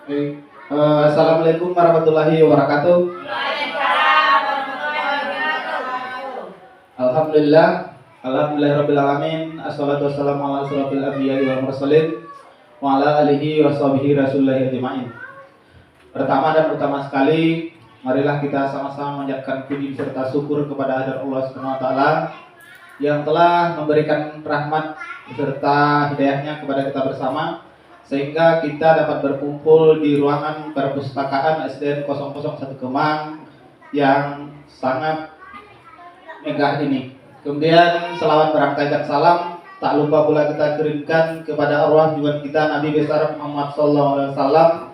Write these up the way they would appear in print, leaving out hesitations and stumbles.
Baik. Assalamualaikum warahmatullahi wabarakatuh. Waalaikumsalam warahmatullahi wabarakatuh. Alhamdulillah, alhamdulillahirabbil alamin. Assalatu wassalamu ala asyrofil anbiya'i wal mursalin wa ala alihi washabihi rasulillahi ajmain. Pertama dan utama sekali, marilah kita sama-sama mengucapkan puji serta syukur kepada Allah Subhanahu wa taala yang telah memberikan rahmat serta hidayahnya kepada kita bersama, sehingga kita dapat berkumpul di ruangan perpustakaan SDN 001 Kemang yang sangat megah ini. Kemudian selawat berangkai dan salam tak lupa pula kita kirimkan kepada arwah junjungan kita Nabi besar Muhammad SAW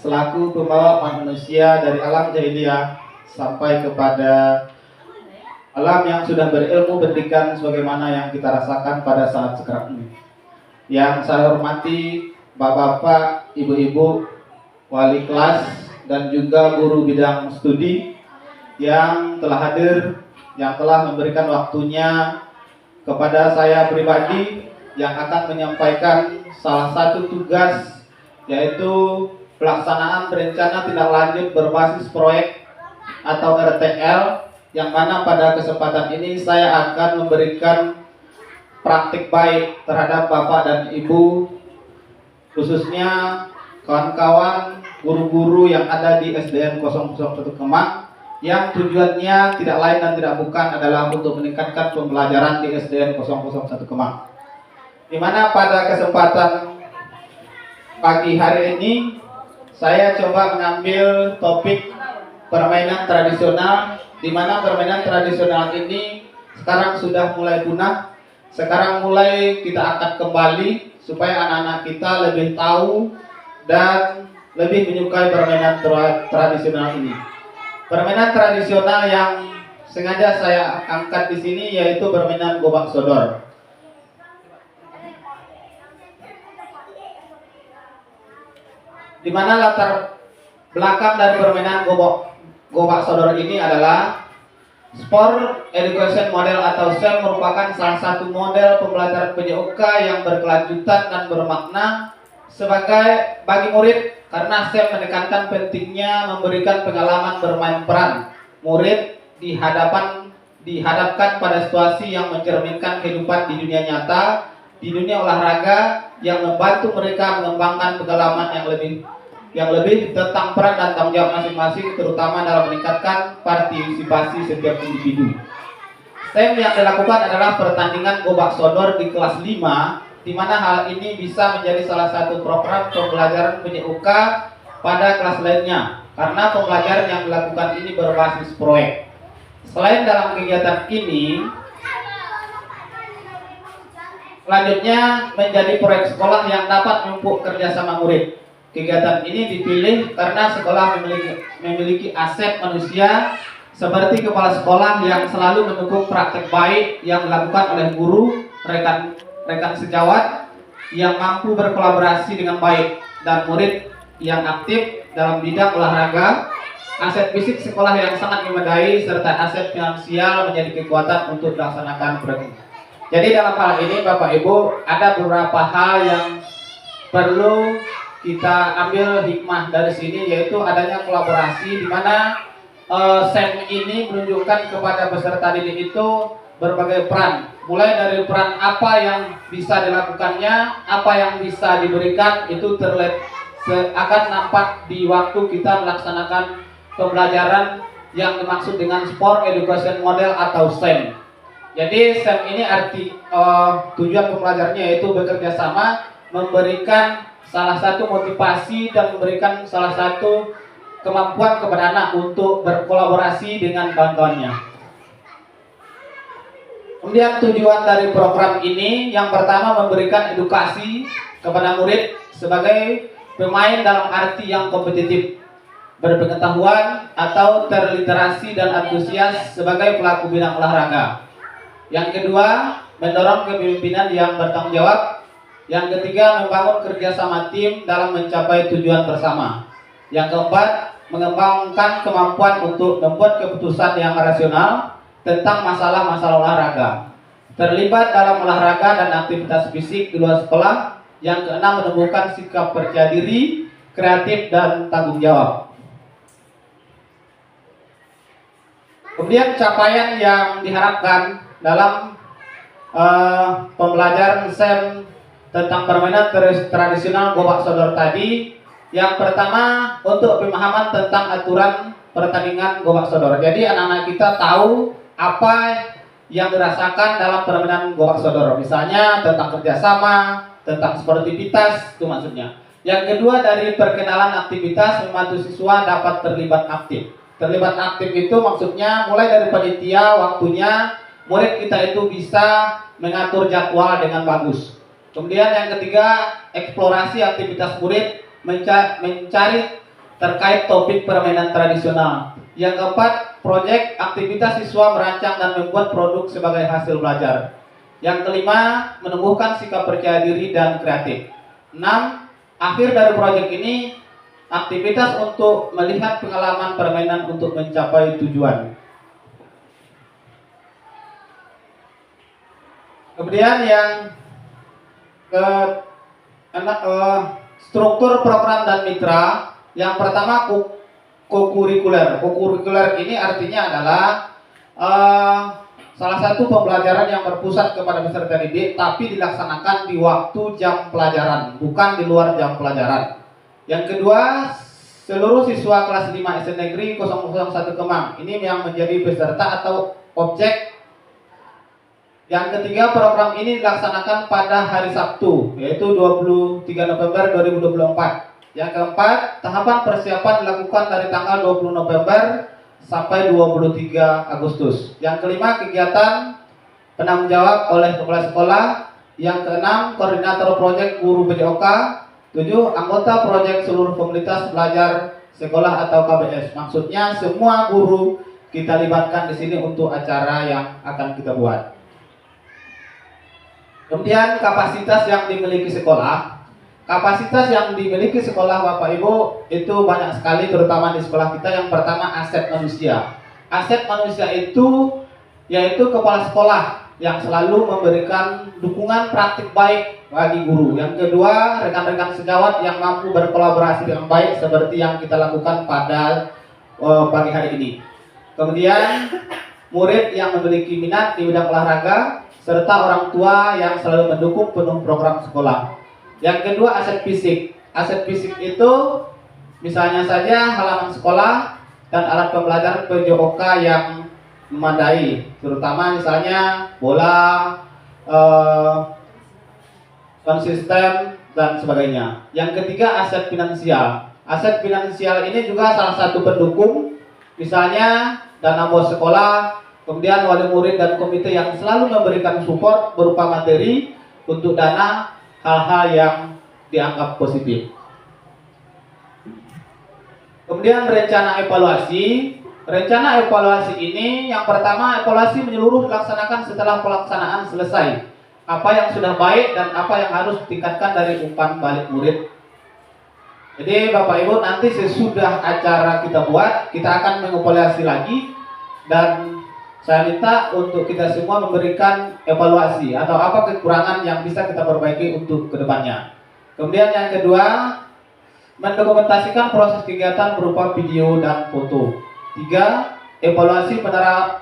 selaku pembawa manusia dari alam jahiliyah sampai kepada alam yang sudah berilmu pendidikan sebagaimana yang kita rasakan pada saat sekarang ini. Yang saya hormati Bapak-bapak, Ibu-ibu, wali kelas dan juga guru bidang studi yang telah hadir, yang telah memberikan waktunya kepada saya pribadi yang akan menyampaikan salah satu tugas, yaitu pelaksanaan rencana tindak lanjut berbasis proyek atau RTL, yang mana pada kesempatan ini saya akan memberikan praktik baik terhadap Bapak dan Ibu, khususnya kawan-kawan guru-guru yang ada di SDN 001 Kemang, yang tujuannya tidak lain dan tidak bukan adalah untuk meningkatkan pembelajaran di SDN 001 Kemang. Di mana pada kesempatan pagi hari ini saya coba mengambil topik permainan tradisional, di mana permainan tradisional ini sekarang sudah mulai punah. Sekarang mulai kita akan kembali supaya anak-anak kita lebih tahu dan lebih menyukai permainan tradisional ini. Permainan tradisional yang sengaja saya angkat di sini yaitu permainan gobak sodor. Di mana latar belakang dari permainan gobak sodor ini adalah Sport Education Model atau SEM merupakan salah satu model pembelajaran PJOK yang berkelanjutan dan bermakna sebagai bagi murid, karena SEM menekankan pentingnya memberikan pengalaman bermain peran. Murid dihadapkan pada situasi yang mencerminkan kehidupan di dunia nyata, di dunia olahraga, yang membantu mereka mengembangkan pengalaman yang lebih tentang peran dan tanggung jawab masing-masing, terutama dalam meningkatkan partisipasi setiap individu. SEM yang dilakukan adalah pertandingan gobak sodor di kelas 5, di mana hal ini bisa menjadi salah satu program pembelajaran PJOK pada kelas lainnya, karena pembelajaran yang dilakukan ini berbasis proyek. Selain dalam kegiatan ini, selanjutnya menjadi proyek sekolah yang dapat memupuk kerjasama murid. Kegiatan ini dipilih karena sekolah memiliki aset manusia seperti kepala sekolah yang selalu mendukung praktek baik yang dilakukan oleh guru, rekan sejawat yang mampu berkolaborasi dengan baik, dan murid yang aktif dalam bidang olahraga. Aset fisik sekolah yang sangat memadai serta aset finansial menjadi kekuatan untuk dilaksanakan proyek ini. Jadi dalam hal ini Bapak Ibu, ada beberapa hal yang perlu kita ambil hikmah dari sini, yaitu adanya kolaborasi, di mana SEM ini menunjukkan kepada peserta didik itu berbagai peran, mulai dari peran apa yang bisa dilakukannya, apa yang bisa diberikan, itu akan nampak di waktu kita melaksanakan pembelajaran yang dimaksud dengan Sport Education Model atau SEM. Jadi SEM ini tujuan pembelajarannya yaitu bekerja sama, memberikan salah satu motivasi dan memberikan salah satu kemampuan kepada anak untuk berkolaborasi dengan kawan-kawannya. Kemudian tujuan dari program ini yang pertama memberikan edukasi kepada murid sebagai pemain dalam arti yang kompetitif, berpengetahuan atau terliterasi dan antusias sebagai pelaku bidang olahraga. Yang kedua, mendorong kepemimpinan yang bertanggung jawab. Yang ketiga, membangun kerjasama tim dalam mencapai tujuan bersama. Yang keempat, mengembangkan kemampuan untuk membuat keputusan yang rasional tentang masalah-masalah olahraga. Terlibat dalam olahraga dan aktivitas fisik di luar sekolah. Yang keenam, menumbuhkan sikap percaya diri kreatif, dan tanggung jawab. Kemudian capaian yang diharapkan dalam pembelajaran SEM tentang permainan tradisional Gobak Sodor tadi, yang pertama untuk pemahaman tentang aturan pertandingan Gobak Sodor. Jadi anak-anak kita tahu apa yang dirasakan dalam permainan Gobak Sodor, misalnya tentang kerjasama, tentang sportivitas, itu maksudnya. Yang kedua dari perkenalan aktivitas, membantu siswa dapat terlibat aktif. Terlibat aktif itu maksudnya mulai dari panitia, waktunya, murid kita itu bisa mengatur jadwal dengan bagus. Kemudian yang ketiga, eksplorasi aktivitas murid mencari terkait topik permainan tradisional. Yang keempat, proyek aktivitas siswa merancang dan membuat produk sebagai hasil belajar. Yang kelima, menumbuhkan sikap percaya diri dan kreatif. 6. Akhir dari proyek ini, aktivitas untuk melihat pengalaman permainan untuk mencapai tujuan. Kemudian yang struktur program dan mitra. Yang pertama, kokurikuler. Kokurikuler ini artinya adalah salah satu pembelajaran yang berpusat kepada peserta didik, tapi dilaksanakan di waktu jam pelajaran, bukan di luar jam pelajaran. Yang kedua, seluruh siswa kelas 5 SD Negeri 001 Kemang. Ini yang menjadi peserta atau objek. Yang ketiga, program ini dilaksanakan pada hari Sabtu, yaitu 23 November 2024. Yang keempat, tahapan persiapan dilakukan dari tanggal 20 November sampai 23 Agustus. Yang kelima, kegiatan penanggung jawab oleh kepala sekolah. Yang keenam, koordinator proyek guru PJOK. 7. Anggota proyek seluruh komunitas belajar sekolah atau KBS. Maksudnya semua guru kita libatkan di sini untuk acara yang akan kita buat. Kemudian kapasitas yang dimiliki sekolah. Kapasitas yang dimiliki sekolah Bapak Ibu itu banyak sekali, terutama di sekolah kita. Yang pertama, aset manusia. Aset manusia itu yaitu kepala sekolah yang selalu memberikan dukungan praktik baik bagi guru. Yang kedua, rekan-rekan sejawat yang mampu berkolaborasi dengan baik seperti yang kita lakukan pada pagi hari ini. Kemudian, murid yang memiliki minat di bidang olahraga, serta orang tua yang selalu mendukung penuh program sekolah. Yang kedua, aset fisik. Aset fisik itu misalnya saja halaman sekolah dan alat pembelajaran PJOK yang memadai, terutama misalnya bola, konsisten, dan sebagainya. Yang ketiga, aset finansial. Aset finansial ini juga salah satu pendukung, misalnya dana bos sekolah, kemudian wali murid dan komite yang selalu memberikan support berupa materi untuk dana hal-hal yang dianggap positif. Kemudian rencana evaluasi. Rencana evaluasi ini yang pertama, evaluasi menyeluruh dilaksanakan setelah pelaksanaan selesai. Apa yang sudah baik dan apa yang harus ditingkatkan dari umpan balik murid. Jadi Bapak Ibu, nanti sesudah acara kita buat, kita akan mengevaluasi lagi, dan saya minta untuk kita semua memberikan evaluasi atau apa kekurangan yang bisa kita perbaiki untuk kedepannya. Kemudian yang kedua, mendokumentasikan proses kegiatan berupa video dan foto. 3. Evaluasi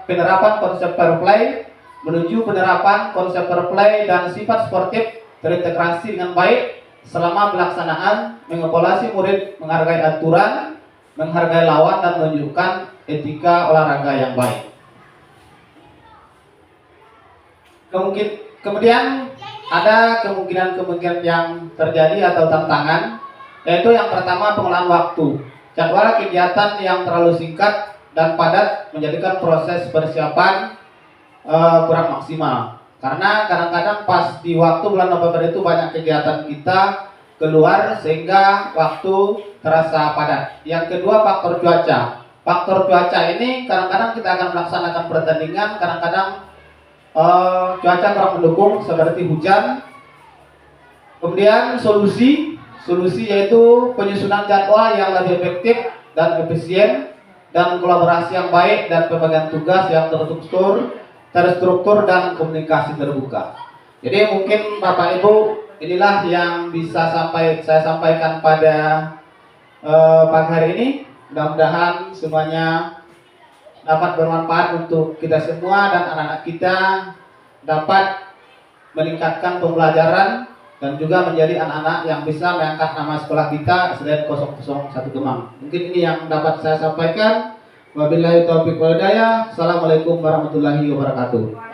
penerapan konsep fair play menuju penerapan konsep fair play dan sifat sportif terintegrasi dengan baik selama pelaksanaan, mengevaluasi murid menghargai aturan, menghargai lawan, dan menunjukkan etika olahraga yang baik. Kemudian ada kemungkinan yang terjadi atau tantangan, yaitu yang pertama, pengolahan waktu. Jadwal kegiatan yang terlalu singkat dan padat menjadikan proses persiapan kurang maksimal. Karena kadang-kadang pas di waktu bulan November itu banyak kegiatan kita keluar sehingga waktu terasa padat. Yang kedua, faktor cuaca. Faktor cuaca ini kadang-kadang kita akan melaksanakan pertandingan, kadang-kadang cuaca kurang mendukung seperti hujan. Kemudian solusi yaitu penyusunan jadwal yang lebih efektif dan efisien, dan kolaborasi yang baik dan pembagian tugas yang terstruktur dan komunikasi terbuka. Jadi mungkin Bapak Ibu, inilah yang bisa saya sampaikan pada pagi hari ini. Mudah-mudahan semuanya dapat bermanfaat untuk kita semua dan anak-anak kita, dapat meningkatkan pembelajaran dan juga menjadi anak-anak yang bisa mengangkat nama sekolah kita SDN 001 Kemang. Mungkin ini yang dapat saya sampaikan. Wabillahi taufiq wal hidayah. Assalamualaikum warahmatullahi wabarakatuh.